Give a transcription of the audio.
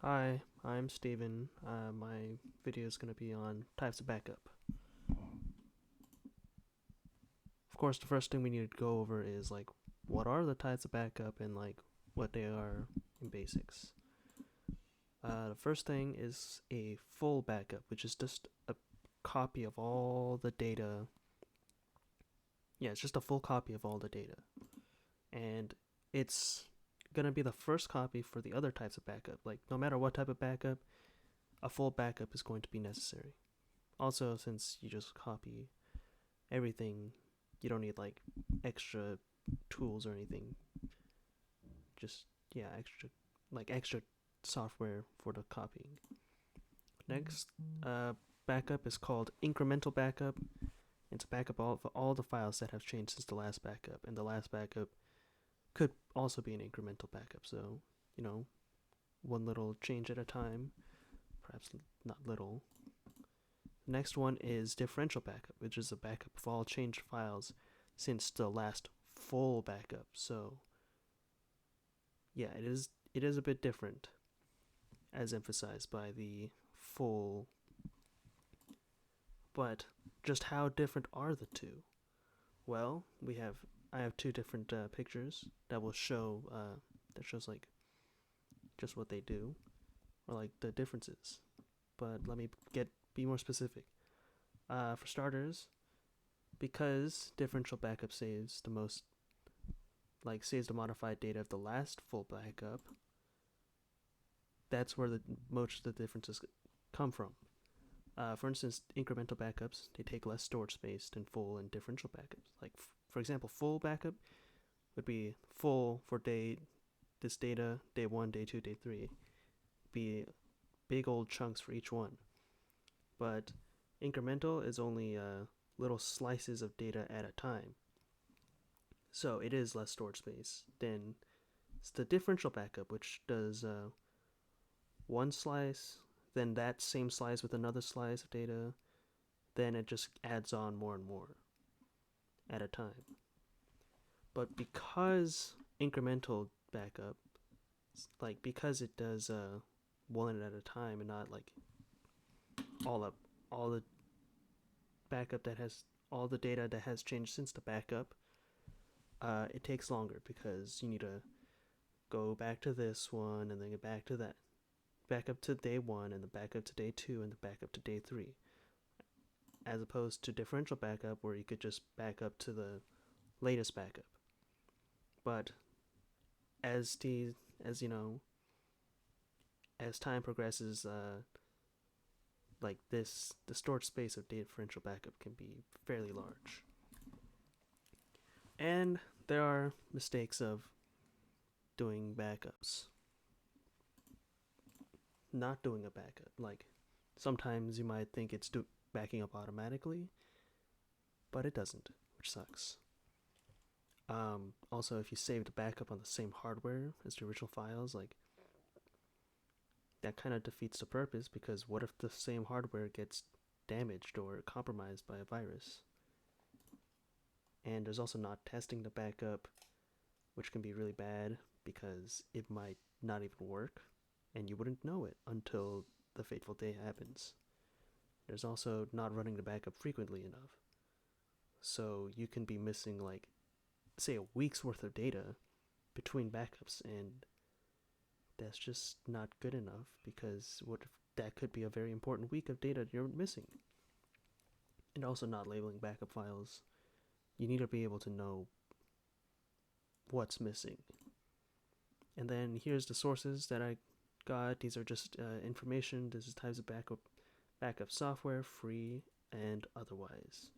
Hi, I'm Steven. My video is going to be on types of backup. Of course, the first thing we need to go over is what are the types of backup and what they are in basics. The first thing is a full backup, which is just a copy of all the data. Yeah, it's just a full copy of all the data. And it's going to be the first copy for the other types of backup. Like, no matter what type of backup, a full backup is going to be necessary. Also, since you just copy everything, you don't need extra tools or anything. Just yeah, extra software for the copying. Next, backup is called incremental backup. It's a backup of all the files that have changed since the last backup, and the last backup could also be an incremental backup. So, one little change at a time, perhaps not little. Next one is differential backup, which is a backup of all changed files since the last full backup. So yeah, it is a bit different, as emphasized by the full. But just how different are the two? Well, I have two different pictures that will show that shows just what they do or the differences. But let me be more specific. For starters, because differential backup saves the modified data of the last full backup, that's where most of the differences come from. For instance, incremental backups, they take less storage space than full and differential backups. For example, full backup would be full for this data, day 1, day 2, day 3. Be big old chunks for each one. But incremental is only little slices of data at a time. So it is less storage space than the differential backup, which does one slice, then that same slice with another slice of data, then it just adds on more and more at a time. But because incremental backup, because it does one at a time and not all the backup that has all the data that has changed since the backup, it takes longer because you need to go back to this one and then get back to that, back up to day 1 and then back up to day 2 and then back up to day 3, as opposed to differential backup where you could just back up to the latest backup. But as as time progresses, the storage space of differential backup can be fairly large. And there are mistakes of doing backups. Not doing a backup. Sometimes you might think it's backing up automatically, but it doesn't, which sucks. Also, if you save the backup on the same hardware as the original files, that kind of defeats the purpose, because what if the same hardware gets damaged or compromised by a virus? And there's also not testing the backup, which can be really bad because it might not even work and you wouldn't know it until the fateful day happens. There's also not running the backup frequently enough. So you can be missing say a week's worth of data between backups, and that's just not good enough, because what if that could be a very important week of data you're missing. And also not labeling backup files. You need to be able to know what's missing. And then here's the sources that I got. These are just information. This is types of backup software, free and otherwise.